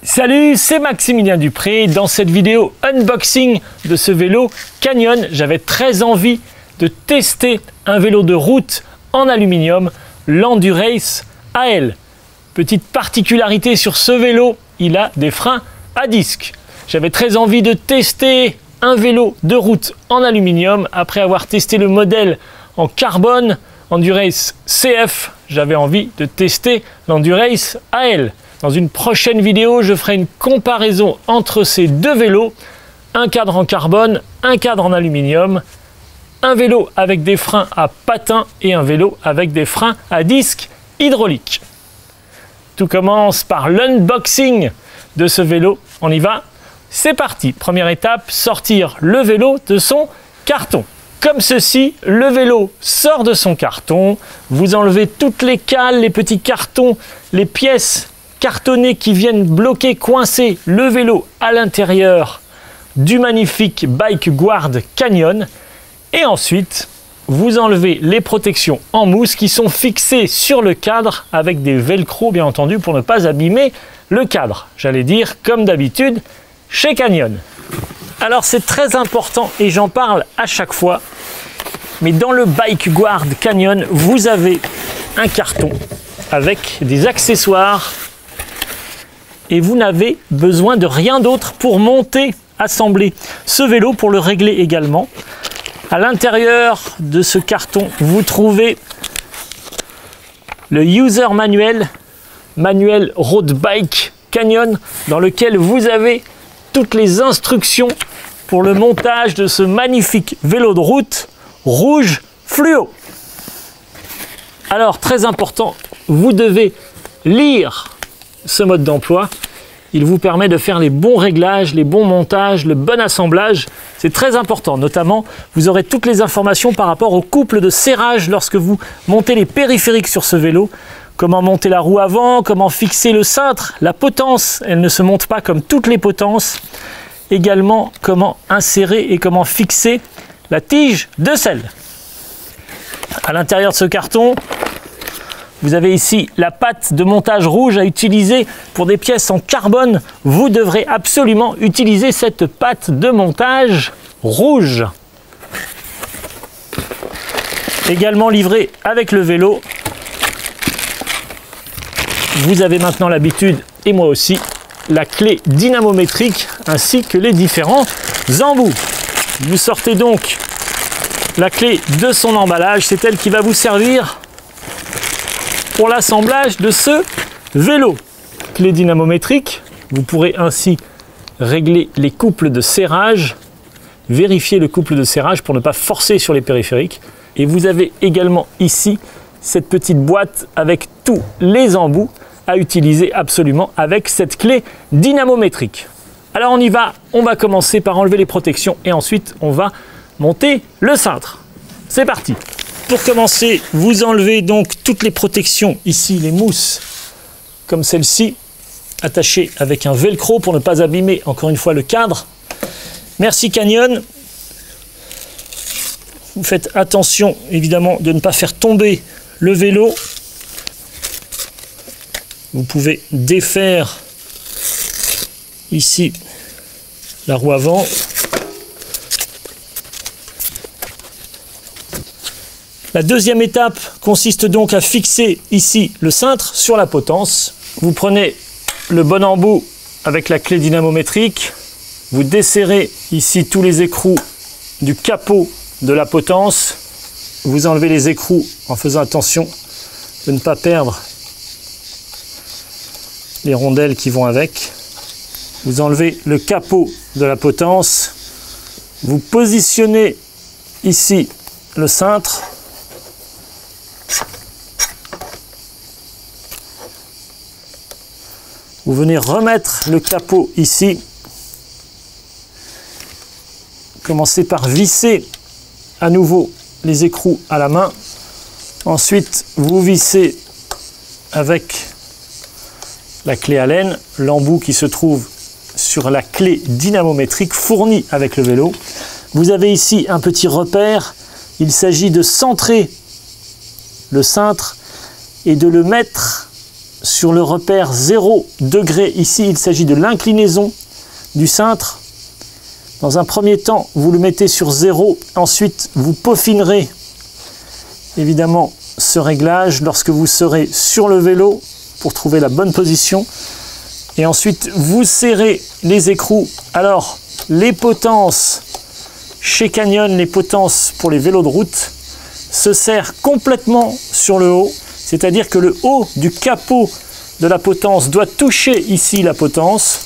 Salut, c'est Maximilien Dupré. Dans cette vidéo unboxing de ce vélo Canyon, j'avais très envie de tester un vélo de route en aluminium, l'Endurace AL. Petite particularité sur ce vélo, il a des freins à disque. J'avais très envie de tester un vélo de route en aluminium. Après avoir testé le modèle en carbone, Endurace CF, j'avais envie de tester l'Endurace AL. Dans une prochaine vidéo, je ferai une comparaison entre ces deux vélos, un cadre en carbone, un cadre en aluminium, un vélo avec des freins à patins et un vélo avec des freins à disque hydraulique. Tout commence par l'unboxing de ce vélo. On y va, c'est parti. Première étape, sortir le vélo de son carton. Comme ceci, le vélo sort de son carton. Vous enlevez toutes les cales, les petits cartons, les pièces cartonnées qui viennent bloquer, coincer le vélo à l'intérieur du magnifique Bike Guard Canyon. Et ensuite, vous enlevez les protections en mousse qui sont fixées sur le cadre avec des velcro, bien entendu, pour ne pas abîmer le cadre. J'allais dire, comme d'habitude, chez Canyon. Alors c'est très important et j'en parle à chaque fois, mais dans le Bike Guard Canyon, vous avez un carton avec des accessoires et vous n'avez besoin de rien d'autre pour monter, assembler ce vélo, pour le régler également. À l'intérieur de ce carton, vous trouvez le User Manual Road Bike Canyon, dans lequel vous avez toutes les instructions pour le montage de ce magnifique vélo de route rouge fluo. Alors, très important, vous devez lire ce mode d'emploi. Il vous permet de faire les bons réglages, les bons montages, le bon assemblage. C'est très important. Notamment, vous aurez toutes les informations par rapport au couple de serrage lorsque vous montez les périphériques sur ce vélo. Comment monter la roue avant, comment fixer le cintre, la potence, elle ne se monte pas comme toutes les potences. Également, comment insérer et comment fixer la tige de selle. À l'intérieur de ce carton, vous avez ici la patte de montage rouge à utiliser pour des pièces en carbone. Vous devrez absolument utiliser cette patte de montage rouge. Également livrée avec le vélo. Vous avez maintenant l'habitude, et moi aussi, la clé dynamométrique ainsi que les différents embouts. Vous sortez donc la clé de son emballage. C'est elle qui va vous servir pour l'assemblage de ce vélo. Clé dynamométrique, vous pourrez ainsi régler les couples de serrage, vérifier le couple de serrage pour ne pas forcer sur les périphériques. Et vous avez également ici cette petite boîte avec tous les embouts à utiliser absolument avec cette clé dynamométrique. Alors on y va, on va commencer par enlever les protections et ensuite on va monter le cintre. C'est parti. Pour commencer, vous enlevez donc toutes les protections, ici les mousses, comme celle-ci, attachées avec un velcro pour ne pas abîmer encore une fois le cadre. Merci Canyon. Vous faites attention évidemment de ne pas faire tomber le vélo. Vous pouvez défaire ici la roue avant. La deuxième étape consiste donc à fixer ici le cintre sur la potence. Vous prenez le bon embout avec la clé dynamométrique. Vous desserrez ici tous les écrous du capot de la potence. Vous enlevez les écrous en faisant attention de ne pas perdre les rondelles qui vont avec. Vous enlevez le capot de la potence. Vous positionnez ici le cintre. Vous venez remettre le capot ici. Commencez par visser à nouveau les écrous à la main. Ensuite, vous vissez avec la clé Allen l'embout qui se trouve sur la clé dynamométrique fournie avec le vélo. Vous avez ici un petit repère. Il s'agit de centrer le cintre et de le mettre sur le repère 0 degré. Ici, il s'agit de l'inclinaison du cintre. Dans un premier temps, vous le mettez sur 0. Ensuite, vous peaufinerez évidemment ce réglage lorsque vous serez sur le vélo pour trouver la bonne position. Et ensuite, vous serrez les écrous. Alors, les potences chez Canyon, les potences pour les vélos de route, se serrent complètement sur le haut. C'est-à-dire que le haut du capot de la potence doit toucher ici la potence,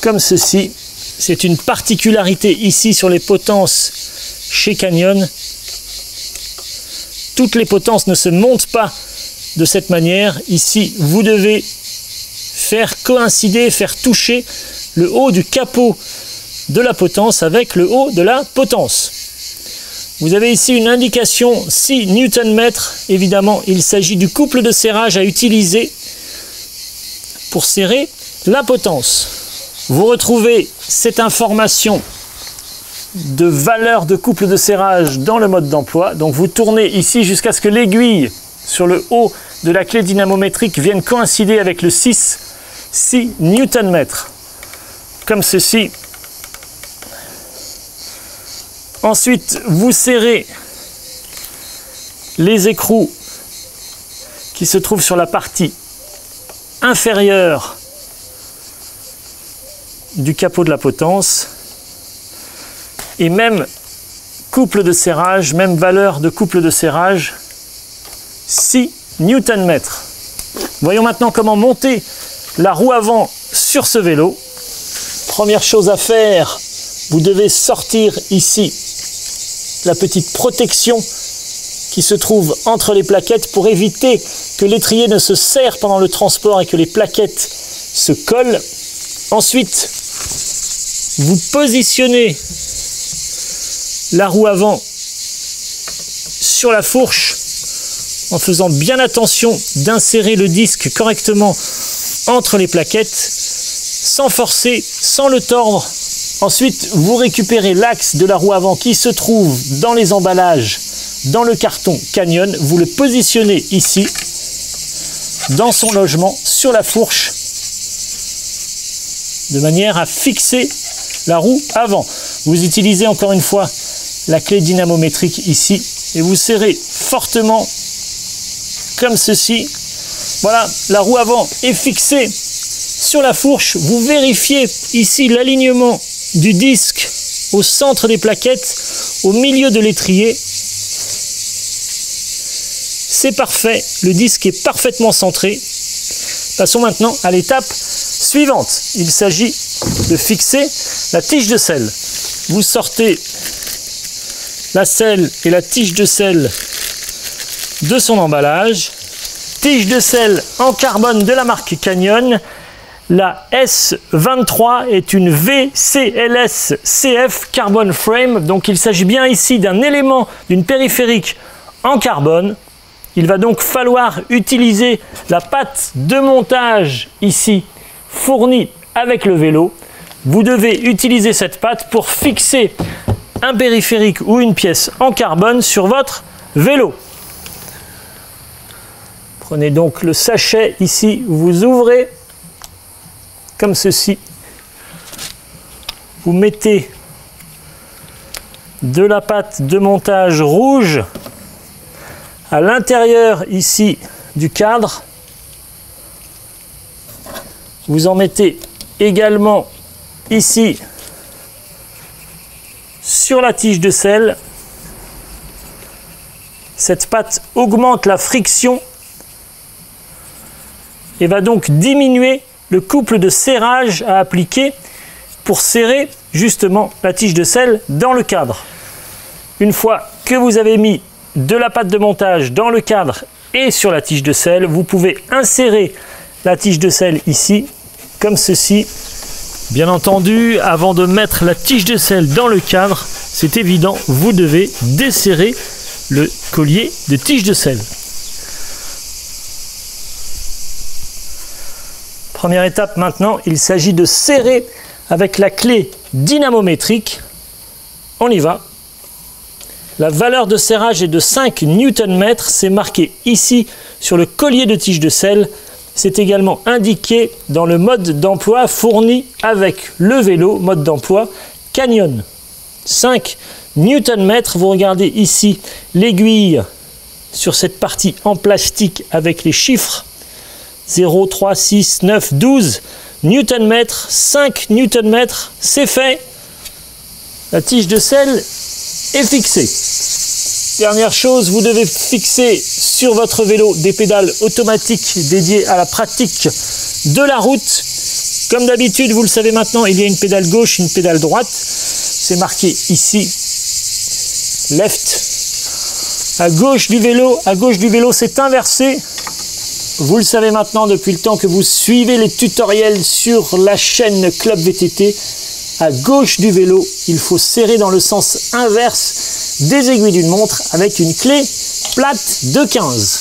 comme ceci. C'est une particularité ici sur les potences chez Canyon. Toutes les potences ne se montent pas de cette manière. Ici, vous devez faire coïncider, faire toucher le haut du capot de la potence avec le haut de la potence. Vous avez ici une indication 6 Nm. Évidemment, il s'agit du couple de serrage à utiliser pour serrer la potence. Vous retrouvez cette information de valeur de couple de serrage dans le mode d'emploi. Donc vous tournez ici jusqu'à ce que l'aiguille sur le haut de la clé dynamométrique vienne coïncider avec le 6 Nm. Comme ceci. Ensuite, vous serrez les écrous qui se trouvent sur la partie inférieure du capot de la potence. Et même couple de serrage, même valeur de couple de serrage, 6 Nm. Voyons maintenant comment monter la roue avant sur ce vélo. Première chose à faire, vous devez sortir ici la petite protection qui se trouve entre les plaquettes pour éviter que l'étrier ne se serre pendant le transport et que les plaquettes se collent. Ensuite, vous positionnez la roue avant sur la fourche en faisant bien attention d'insérer le disque correctement entre les plaquettes sans forcer, sans le tordre. Ensuite, vous récupérez l'axe de la roue avant qui se trouve dans les emballages, dans le carton Canyon. Vous le positionnez ici, dans son logement, sur la fourche, de manière à fixer la roue avant. Vous utilisez encore une fois la clé dynamométrique ici et vous serrez fortement comme ceci. Voilà, la roue avant est fixée sur la fourche. Vous vérifiez ici l'alignement du disque au centre des plaquettes, au milieu de l'étrier. C'est parfait, le disque est parfaitement centré. Passons maintenant à l'étape suivante. Il s'agit de fixer la tige de selle. Vous sortez la selle et la tige de selle de son emballage. Tige de selle en carbone de la marque Canyon. La S23 est une VCLS CF Carbon Frame. Donc il s'agit bien ici d'un élément d'une périphérique en carbone. Il va donc falloir utiliser la patte de montage ici fournie avec le vélo. Vous devez utiliser cette patte pour fixer un périphérique ou une pièce en carbone sur votre vélo. Prenez donc le sachet ici, vous ouvrez comme ceci. Vous mettez de la pâte de montage rouge à l'intérieur ici du cadre. Vous en mettez également ici sur la tige de selle. Cette pâte augmente la friction et va donc diminuer le couple de serrage à appliquer pour serrer justement la tige de selle dans le cadre. Une fois que vous avez mis de la pâte de montage dans le cadre et sur la tige de selle, vous pouvez insérer la tige de selle ici, comme ceci. Bien entendu, avant de mettre la tige de selle dans le cadre, c'est évident, vous devez desserrer le collier de tige de selle. Première étape maintenant, il s'agit de serrer avec la clé dynamométrique. On y va. La valeur de serrage est de 5 Nm, c'est marqué ici sur le collier de tige de selle. C'est également indiqué dans le mode d'emploi fourni avec le vélo, mode d'emploi Canyon. 5 Nm, vous regardez ici l'aiguille sur cette partie en plastique avec les chiffres 0, 3, 6, 9, 12 Nm, 5 Nm, c'est fait. La tige de selle est fixée. Dernière chose, vous devez fixer sur votre vélo des pédales automatiques dédiées à la pratique de la route. Comme d'habitude, vous le savez maintenant, il y a une pédale gauche, une pédale droite. C'est marqué ici, left. À gauche du vélo, c'est inversé. Vous le savez maintenant depuis le temps que vous suivez les tutoriels sur la chaîne Club VTT. À gauche du vélo, il faut serrer dans le sens inverse des aiguilles d'une montre avec une clé plate de 15.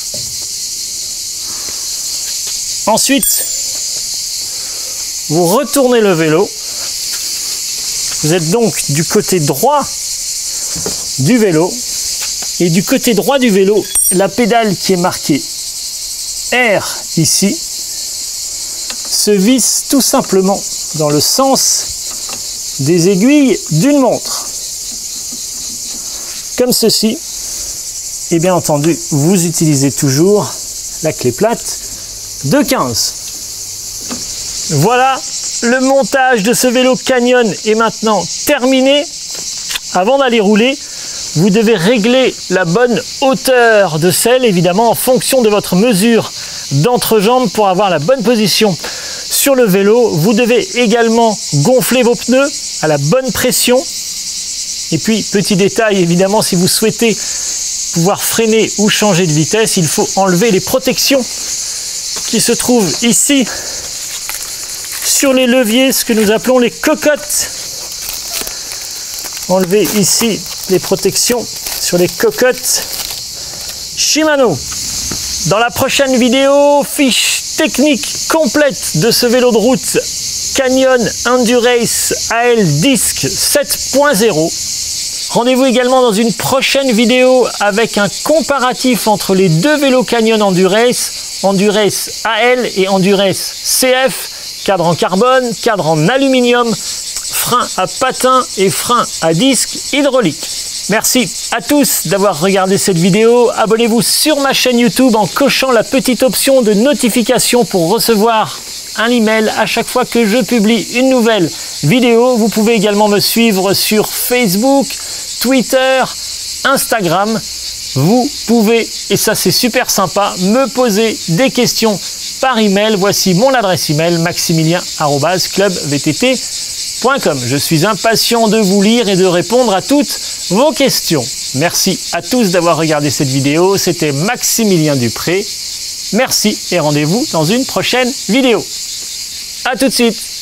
Ensuite, vous retournez le vélo. Vous êtes donc du côté droit du vélo. Et du côté droit du vélo, la pédale qui est marquée R ici se visse tout simplement dans le sens des aiguilles d'une montre. Comme ceci. Et bien entendu, vous utilisez toujours la clé plate de 15. Voilà, le montage de ce vélo Canyon est maintenant terminé. Avant d'aller rouler, vous devez régler la bonne hauteur de selle, évidemment en fonction de votre mesure d'entrejambe pour avoir la bonne position sur le vélo. Vous devez également gonfler vos pneus à la bonne pression. Et puis, petit détail, évidemment, si vous souhaitez pouvoir freiner ou changer de vitesse, il faut enlever les protections qui se trouvent ici sur les leviers, ce que nous appelons les cocottes. Enlever ici les protections sur les cocottes Shimano. Dans la prochaine vidéo, fiche technique complète de ce vélo de route Canyon Endurace AL Disc 7.0. Rendez-vous également dans une prochaine vidéo avec un comparatif entre les deux vélos Canyon Endurace, Endurace AL et Endurace CF, cadre en carbone, cadre en aluminium, frein à patins et frein à disque hydraulique. Merci à tous d'avoir regardé cette vidéo. Abonnez-vous sur ma chaîne YouTube en cochant la petite option de notification pour recevoir un email à chaque fois que je publie une nouvelle vidéo. Vous pouvez également me suivre sur Facebook, Twitter, Instagram. Vous pouvez, et ça c'est super sympa, me poser des questions par email. Voici mon adresse email, maximilien@clubvtt.com. Je suis impatient de vous lire et de répondre à toutes vos questions. Merci à tous d'avoir regardé cette vidéo. C'était Maximilien Dupré. Merci et rendez-vous dans une prochaine vidéo. À tout de suite.